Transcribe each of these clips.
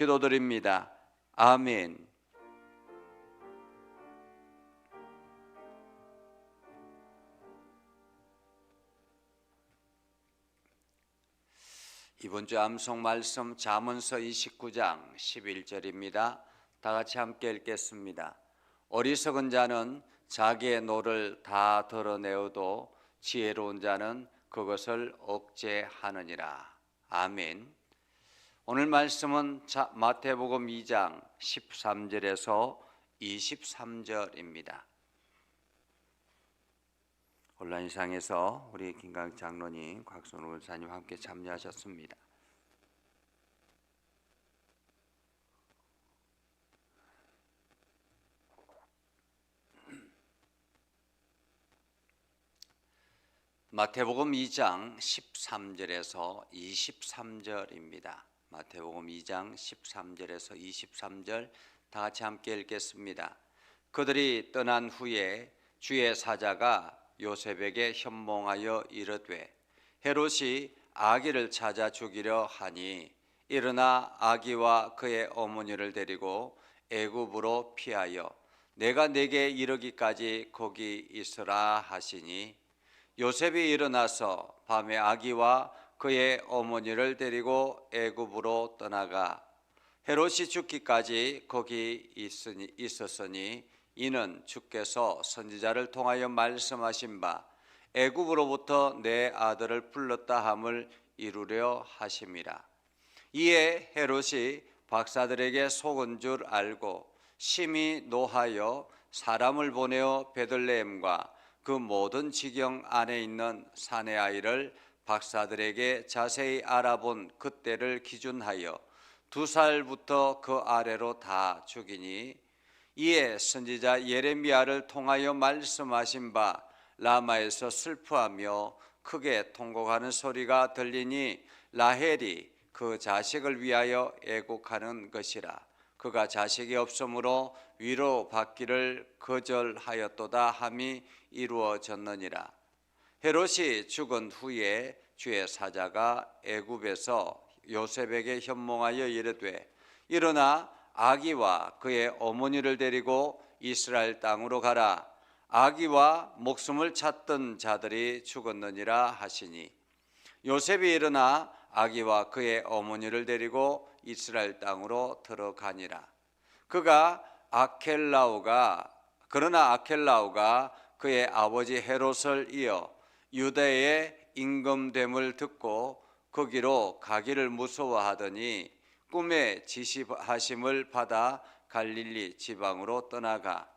기도드립니다. 아멘. 이번 주 암송 말씀 잠언서 29장 11절입니다. 다 같이 함께 읽겠습니다. 어리석은 자는 자기의 노를 다 드러내어도 지혜로운 자는 그것을 억제하느니라. 아멘. 오늘 말씀은 마태복음 2장 13절에서 23절입니다. 온라인상에서 우리 김강 장로님, 곽선우 원사님 함께 참여하셨습니다. 마태복음 2장 13절에서 23절입니다. 마태복음 2장 13절에서 23절 다 같이 함께 읽겠습니다. 그들이 떠난 후에 주의 사자가 요셉에게 현몽하여 이르되 헤롯이 아기를 찾아 죽이려 하니 일어나 아기와 그의 어머니를 데리고 애굽으로 피하여 내가 네게 이르기까지 거기 있으라 하시니 요셉이 일어나서 밤에 아기와 그의 어머니를 데리고 애굽으로 떠나가 헤롯이 죽기까지 거기 있었으니 이는 주께서 선지자를 통하여 말씀하신 바 애굽으로부터 내 아들을 불렀다 함을 이루려 하심이라. 이에 헤롯이 박사들에게 속은 줄 알고 심히 노하여 사람을 보내어 베들레헴과 그 모든 지경 안에 있는 사내 아이를 박사들에게 자세히 알아본 그때를 기준하여 2살부터 그 아래로 다 죽이니 이에 선지자 예레미야를 통하여 말씀하신 바 라마에서 슬퍼하며 크게 통곡하는 소리가 들리니 라헬이 그 자식을 위하여 애곡하는 것이라. 그가 자식이 없으므로 위로받기를 거절하였도다 함이 이루어졌느니라. 헤롯이 죽은 후에 주의 사자가 애굽에서 요셉에게 현몽하여 이르되 일어나 아기와 그의 어머니를 데리고 이스라엘 땅으로 가라. 아기와 목숨을 찾던 자들이 죽었느니라 하시니 요셉이 일어나 아기와 그의 어머니를 데리고 이스라엘 땅으로 들어가니라. 그러나 아켈라오가 그의 아버지 헤롯을 이어 유대의 임금됨을 듣고 거기로 가기를 무서워하더니 꿈에 지시하심을 받아 갈릴리 지방으로 떠나가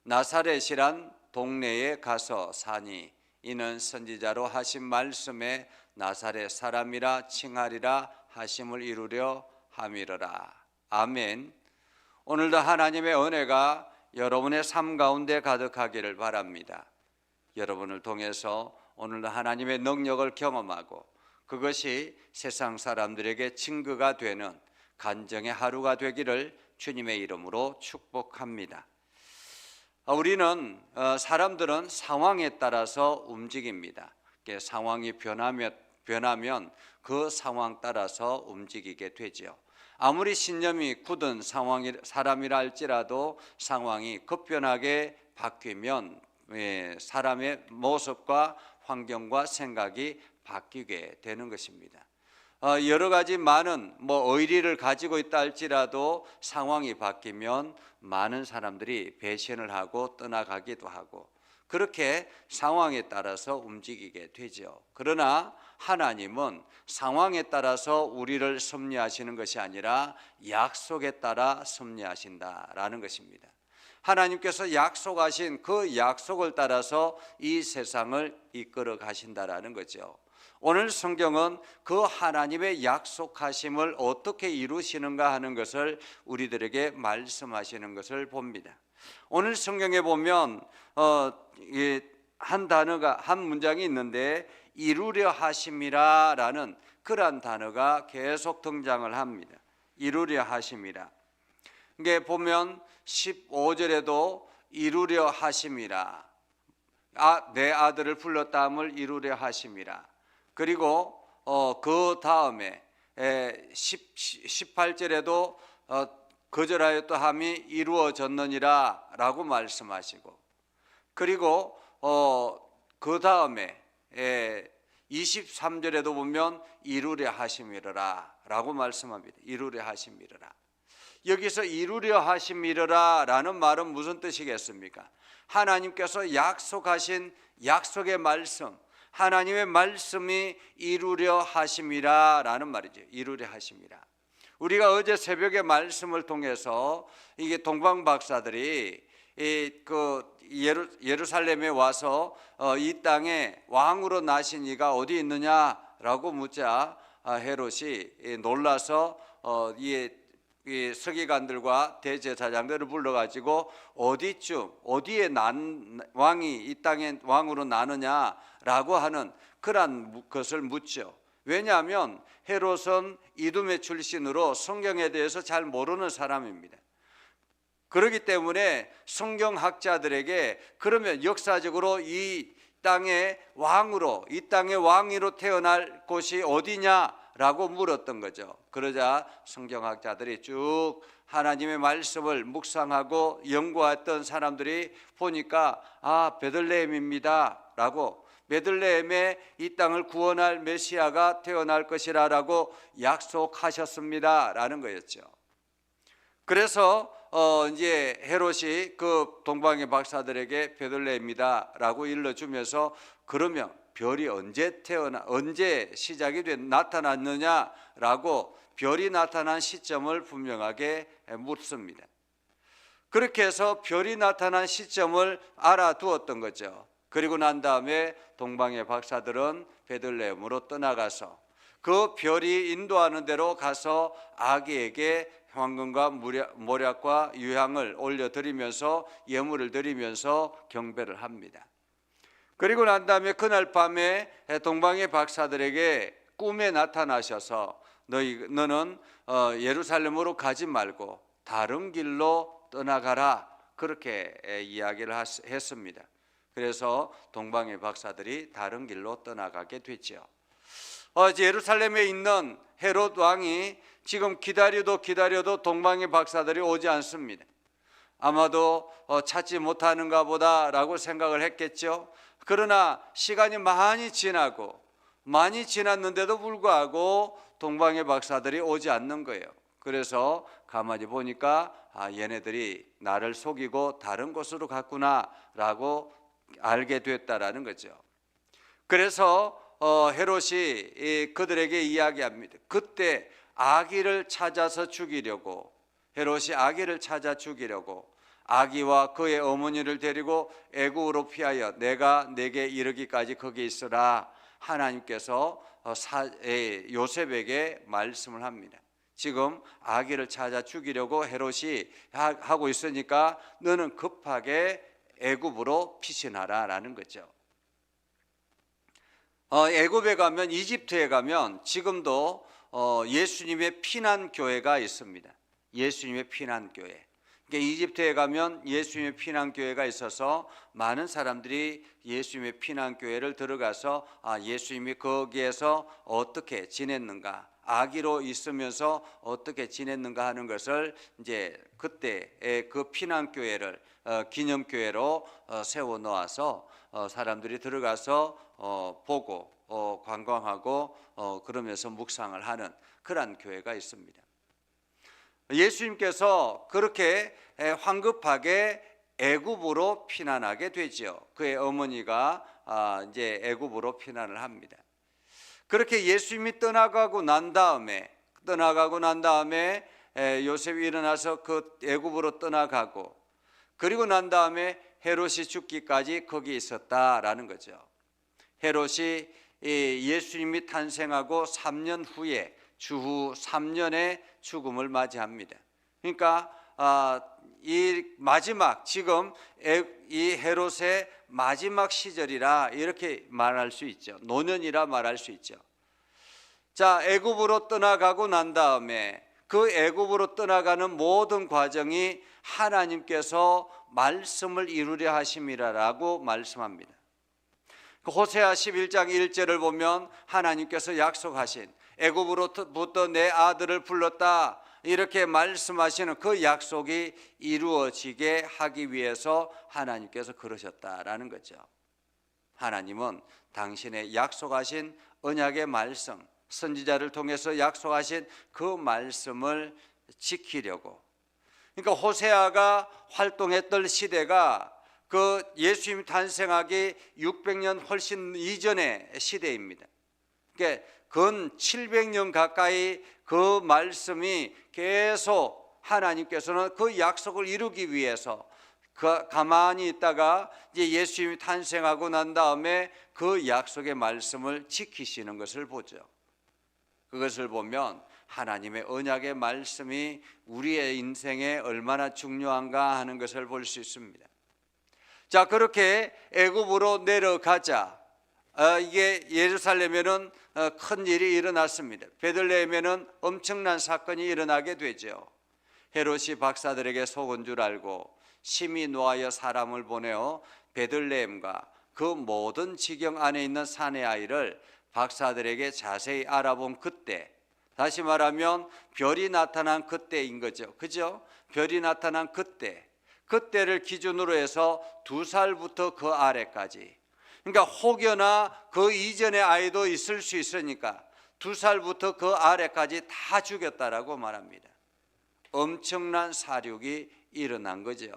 나사렛이란 동네에 가서 사니 이는 선지자로 하신 말씀에 나사렛 사람이라 칭하리라 하심을 이루려 함이러라. 아멘. 오늘도 하나님의 은혜가 여러분의 삶 가운데 가득하기를 바랍니다. 여러분을 통해서 오늘도 하나님의 능력을 경험하고 그것이 세상 사람들에게 증거가 되는 간증의 하루가 되기를 주님의 이름으로 축복합니다. 사람들은 상황에 따라서 움직입니다. 상황이 변하면 그 상황 따라서 움직이게 되죠. 아무리 신념이 굳은 사람이라 할지라도 상황이 급변하게 바뀌면 사람의 모습과 환경과 생각이 바뀌게 되는 것입니다. 여러 가지 많은 의리를 가지고 있다 할지라도 상황이 바뀌면 많은 사람들이 배신을 하고 떠나가기도 하고 그렇게 상황에 따라서 움직이게 되죠. 그러나 하나님은 상황에 따라서 우리를 섭리하시는 것이 아니라 약속에 따라 섭리하신다라는 것입니다. 하나님께서 약속하신 그 약속을 따라서 이 세상을 이끌어 가신다라는 거죠. 오늘 성경은 그 하나님의 약속하심을 어떻게 이루시는가 하는 것을 우리들에게 말씀하시는 것을 봅니다. 오늘 성경에 보면 한 문장이 있는데 이루려 하심이라라는 그러한 단어가 계속 등장을 합니다. 이루려 하심이라. 이게 보면 15절에도 이루려 하심이라. 내 아들을 불렀다 함을 이루려 하심이라. 그리고 그 다음에 18절에도 거절하였다 함이 이루어졌느니라 라고 말씀하시고, 그리고 그 다음에 23절에도 보면 이루려 하심이라 라고 말씀합니다. 이루려 하심이라. 여기서 이루려 하심이라 라는 말은 무슨 뜻이겠습니까? 하나님께서 약속하신 약속의 말씀, 하나님의 말씀이 이루려 하심이라 라는 말이죠. 이루려 하심이라. 우리가 어제 새벽의 말씀을 통해서 이게 동방 박사들이 예루살렘에 와서 이 땅에 왕으로 나신 이가 어디 있느냐라고 묻자 헤롯이 놀라서 이 서기관들과 대제사장들을 불러가지고 어디에 왕이 이 땅에 왕으로 나느냐라고 하는 그러한 것을 묻죠. 왜냐하면 헤롯은 이두메 출신으로 성경에 대해서 잘 모르는 사람입니다. 그렇기 때문에 성경학자들에게 그러면 역사적으로 이 땅의 왕으로, 이 땅의 왕위로 태어날 곳이 어디냐라고 물었던 거죠. 그러자 성경학자들이 쭉 하나님의 말씀을 묵상하고 연구했던 사람들이 보니까 베들레헴입니다 라고, 베들레헴에 이 땅을 구원할 메시아가 태어날 것이라고 약속하셨습니다 라는 거였죠. 그래서 이제 헤롯이 그 동방의 박사들에게 베들레헴이다 라고 일러주면서, 그러면 별이 언제 시작이 나타났느냐 라고 별이 나타난 시점을 분명하게 묻습니다. 그렇게 해서 별이 나타난 시점을 알아두었던 거죠. 그리고 난 다음에 동방의 박사들은 베들레헴으로 떠나가서 그 별이 인도하는 대로 가서 아기에게 황금과 모략과 유향을 올려드리면서 예물을 드리면서 경배를 합니다. 그리고 난 다음에 그날 밤에 동방의 박사들에게 꿈에 나타나셔서 너는 예루살렘으로 가지 말고 다른 길로 떠나가라, 그렇게 이야기를 했습니다. 그래서 동방의 박사들이 다른 길로 떠나가게 됐죠. 예루살렘에 있는 헤롯 왕이 지금 기다려도 동방의 박사들이 오지 않습니다. 아마도 찾지 못하는가 보다라고 생각을 했겠죠. 그러나 시간이 많이 지났는데도 불구하고 동방의 박사들이 오지 않는 거예요. 그래서 가만히 보니까 얘네들이 나를 속이고 다른 곳으로 갔구나라고 알게 됐다라는 거죠. 그래서 헤롯이 그들에게 이야기합니다. 그때 아기를 찾아서 죽이려고, 헤롯이 아기를 찾아 죽이려고 아기와 그의 어머니를 데리고 애굽으로 피하여 내가 내게 이르기까지 거기 있으라 하나님께서 요셉에게 말씀을 합니다. 지금 아기를 찾아 죽이려고 헤롯이 하고 있으니까 너는 급하게 애굽으로 피신하라 라는 거죠. 애굽에 가면, 이집트에 가면 지금도 예수님의 피난교회가 있습니다. 예수님의 피난교회. 그러니까 이집트에 가면 예수님의 피난교회가 있어서 많은 사람들이 예수님의 피난교회를 들어가서 예수님이 거기에서 어떻게 지냈는가, 아기로 있으면서 어떻게 지냈는가 하는 것을 이제 그때의 그 피난교회를 기념교회로 세워 놓아서 사람들이 들어가서 보고 관광하고 그러면서 묵상을 하는 그러한 교회가 있습니다. 예수님께서 그렇게 황급하게 애굽으로 피난하게 되지요. 그의 어머니가 이제 애굽으로 피난을 합니다. 그렇게 예수님이 떠나가고 난 다음에 요셉이 일어나서 그 애굽으로 떠나가고, 그리고 난 다음에 헤롯이 죽기까지 거기 있었다라는 거죠. 헤롯이 예수님이 탄생하고 3년 후에 주후 3년의 죽음을 맞이합니다. 그러니까 이 마지막, 지금 이 헤롯의 마지막 시절이라 이렇게 말할 수 있죠. 노년이라 말할 수 있죠. 자, 애굽으로 떠나가고 난 다음에 그 애굽으로 떠나가는 모든 과정이 하나님께서 말씀을 이루려 하심이라라고 말씀합니다. 호세아 11장 1절을 보면 하나님께서 약속하신 애굽으로부터 내 아들을 불렀다, 이렇게 말씀하시는 그 약속이 이루어지게 하기 위해서 하나님께서 그러셨다라는 거죠. 하나님은 당신의 약속하신 언약의 말씀, 선지자를 통해서 약속하신 그 말씀을 지키려고. 그러니까 호세아가 활동했던 시대가 그 예수님 탄생하기 600년 훨씬 이전의 시대입니다. 그러니까 근 700년 가까이 그 말씀이 계속 하나님께서는 그 약속을 이루기 위해서 가만히 있다가 이제 예수님이 탄생하고 난 다음에 그 약속의 말씀을 지키시는 것을 보죠. 그것을 보면 하나님의 언약의 말씀이 우리의 인생에 얼마나 중요한가 하는 것을 볼 수 있습니다. 자, 그렇게 애굽으로 내려가자 이게 예루살렘에는 큰 일이 일어났습니다. 베들레헴에는 엄청난 사건이 일어나게 되죠. 헤롯이 박사들에게 속은 줄 알고 심히 노하여 사람을 보내어 베들레헴과 그 모든 지경 안에 있는 사내 아이를 박사들에게 자세히 알아본 그때, 다시 말하면 별이 나타난 그때인 거죠. 그죠? 별이 나타난 그때를 기준으로 해서 2살부터 그 아래까지, 그러니까 혹여나 그 이전의 아이도 있을 수 있으니까 2살부터 그 아래까지 다 죽였다라고 말합니다. 엄청난 사륙이 일어난 거죠.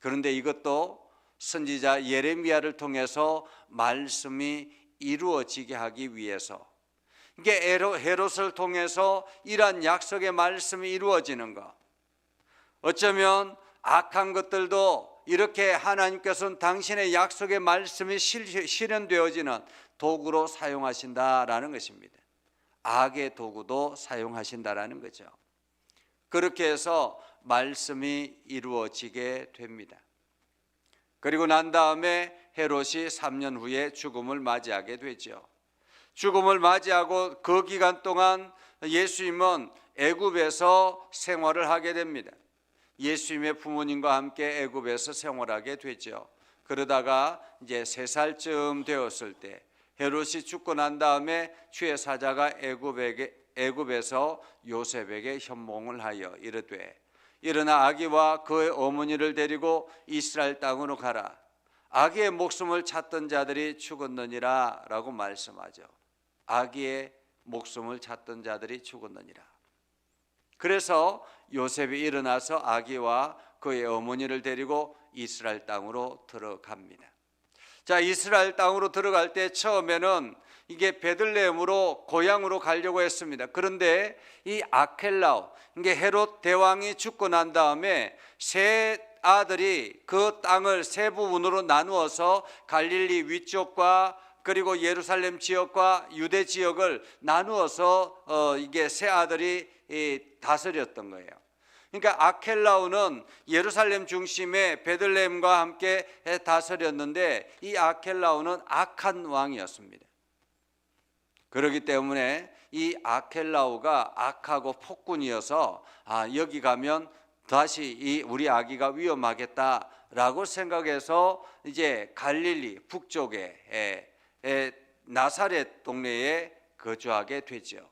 그런데 이것도 선지자 예레미야를 통해서 말씀이 이루어지게 하기 위해서, 이게 헤롯을 통해서 이러한 약속의 말씀이 이루어지는 것, 어쩌면 악한 것들도 이렇게 하나님께서는 당신의 약속의 말씀이 실현되어지는 도구로 사용하신다라는 것입니다. 악의 도구도 사용하신다라는 거죠. 그렇게 해서 말씀이 이루어지게 됩니다. 그리고 난 다음에 헤롯이 3년 후에 죽음을 맞이하게 되죠. 죽음을 맞이하고 그 기간 동안 예수님은 애굽에서 생활을 하게 됩니다. 예수님의 부모님과 함께 애굽에서 생활하게 되죠. 그러다가 이제 3살쯤 되었을 때 헤롯이 죽고 난 다음에 주의 사자가 애굽에서 요셉에게 현몽을 하여 이르되, 일어나 아기와 그의 어머니를 데리고 이스라엘 땅으로 가라. 아기의 목숨을 찾던 자들이 죽었느니라 라고 말씀하죠. 아기의 목숨을 찾던 자들이 죽었느니라. 그래서 요셉이 일어나서 아기와 그의 어머니를 데리고 이스라엘 땅으로 들어갑니다. 자, 이스라엘 땅으로 들어갈 때 처음에는 이게 베들레헴으로 고향으로 가려고 했습니다. 그런데 이 아켈라오, 이게 헤롯 대왕이 죽고 난 다음에 세 아들이 그 땅을 세 부분으로 나누어서 갈릴리 위쪽과 그리고 예루살렘 지역과 유대 지역을 나누어서 이게 세 아들이 다스렸던 거예요. 그러니까 아켈라오는 예루살렘 중심의 베들레헴과 함께 다스렸는데 이 아켈라오는 악한 왕이었습니다. 그렇기 때문에 이 아켈라오가 악하고 폭군이어서 여기 가면 다시 우리 아기가 위험하겠다라고 생각해서 이제 갈릴리 북쪽에 나사렛 동네에 거주하게 되죠.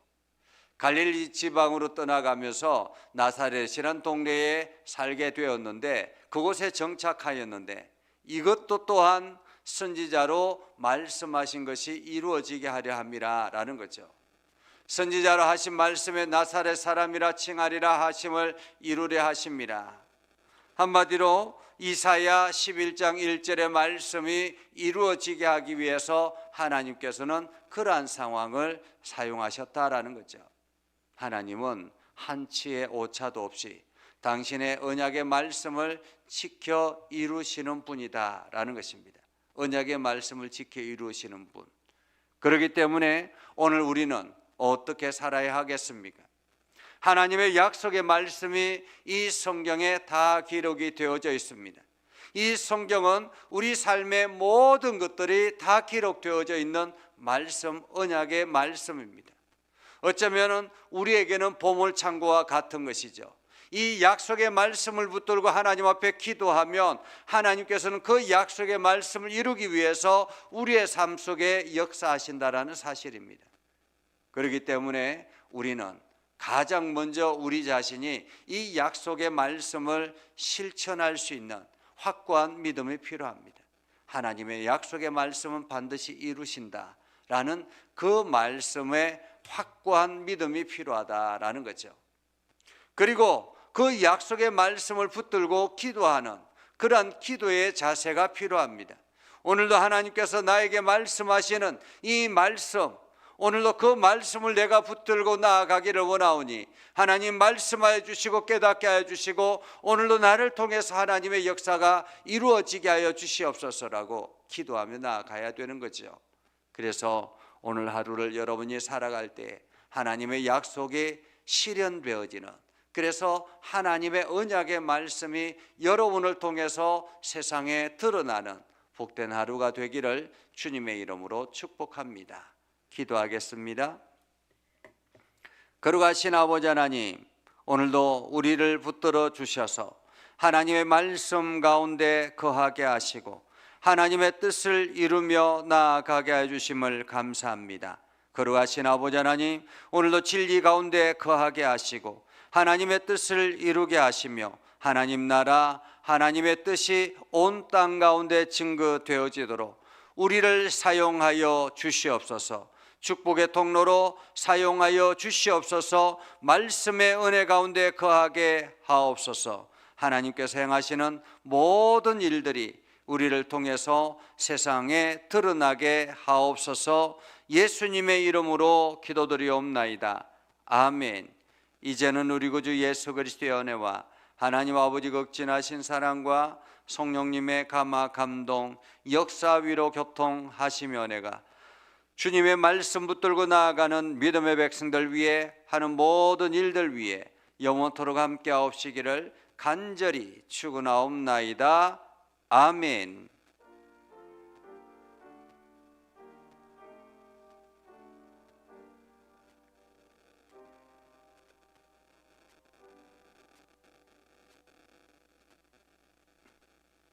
갈릴리 지방으로 떠나가면서 나사렛이란 동네에 살게 되었는데 그곳에 정착하였는데 이것도 또한 선지자로 말씀하신 것이 이루어지게 하려 함이라라는 거죠. 선지자로 하신 말씀에 나사렛 사람이라 칭하리라 하심을 이루려 하심이라. 한마디로 이사야 11장 1절의 말씀이 이루어지게 하기 위해서 하나님께서는 그러한 상황을 사용하셨다라는 거죠. 하나님은 한치의 오차도 없이 당신의 언약의 말씀을 지켜 이루시는 분이다라는 것입니다. 언약의 말씀을 지켜 이루시는 분. 그렇기 때문에 오늘 우리는 어떻게 살아야 하겠습니까? 하나님의 약속의 말씀이 이 성경에 다 기록이 되어져 있습니다. 이 성경은 우리 삶의 모든 것들이 다 기록되어져 있는 말씀, 언약의 말씀입니다. 어쩌면 우리에게는 보물창고와 같은 것이죠. 이 약속의 말씀을 붙들고 하나님 앞에 기도하면 하나님께서는 그 약속의 말씀을 이루기 위해서 우리의 삶 속에 역사하신다라는 사실입니다. 그렇기 때문에 우리는 가장 먼저 우리 자신이 이 약속의 말씀을 실천할 수 있는 확고한 믿음이 필요합니다. 하나님의 약속의 말씀은 반드시 이루신다라는 그 말씀에 확고한 믿음이 필요하다라는 거죠. 그리고 그 약속의 말씀을 붙들고 기도하는 그러한 기도의 자세가 필요합니다. 오늘도 하나님께서 나에게 말씀하시는 이 말씀, 오늘도 그 말씀을 내가 붙들고 나아가기를 원하오니 하나님 말씀하여 주시고 깨닫게 하여 주시고 오늘도 나를 통해서 하나님의 역사가 이루어지게 하여 주시옵소서라고 기도하며 나아가야 되는 거죠. 그래서 오늘 하루를 여러분이 살아갈 때 하나님의 약속이 실현되어지는, 그래서 하나님의 언약의 말씀이 여러분을 통해서 세상에 드러나는 복된 하루가 되기를 주님의 이름으로 축복합니다. 기도하겠습니다. 거룩하신 아버지 하나님, 오늘도 우리를 붙들어 주셔서 하나님의 말씀 가운데 거하게 하시고 하나님의 뜻을 이루며 나아가게 해주심을 감사합니다. 거룩하신 아버지 하나님, 오늘도 진리 가운데 거하게 하시고 하나님의 뜻을 이루게 하시며 하나님 나라, 하나님의 뜻이 온 땅 가운데 증거되어지도록 우리를 사용하여 주시옵소서. 축복의 통로로 사용하여 주시옵소서. 말씀의 은혜 가운데 거하게 하옵소서. 하나님께서 행하시는 모든 일들이 우리를 통해서 세상에 드러나게 하옵소서. 예수님의 이름으로 기도드리옵나이다. 아멘. 이제는 우리 구주 예수 그리스도의 은혜와 하나님 아버지 극진하신 사랑과 성령님의 감화 감동 역사 위로 교통하시며 은혜가 주님의 말씀 붙들고 나아가는 믿음의 백성들 위해 하는 모든 일들 위해 영원토록 함께 하옵시기를 간절히 축원하옵나이다. 아멘.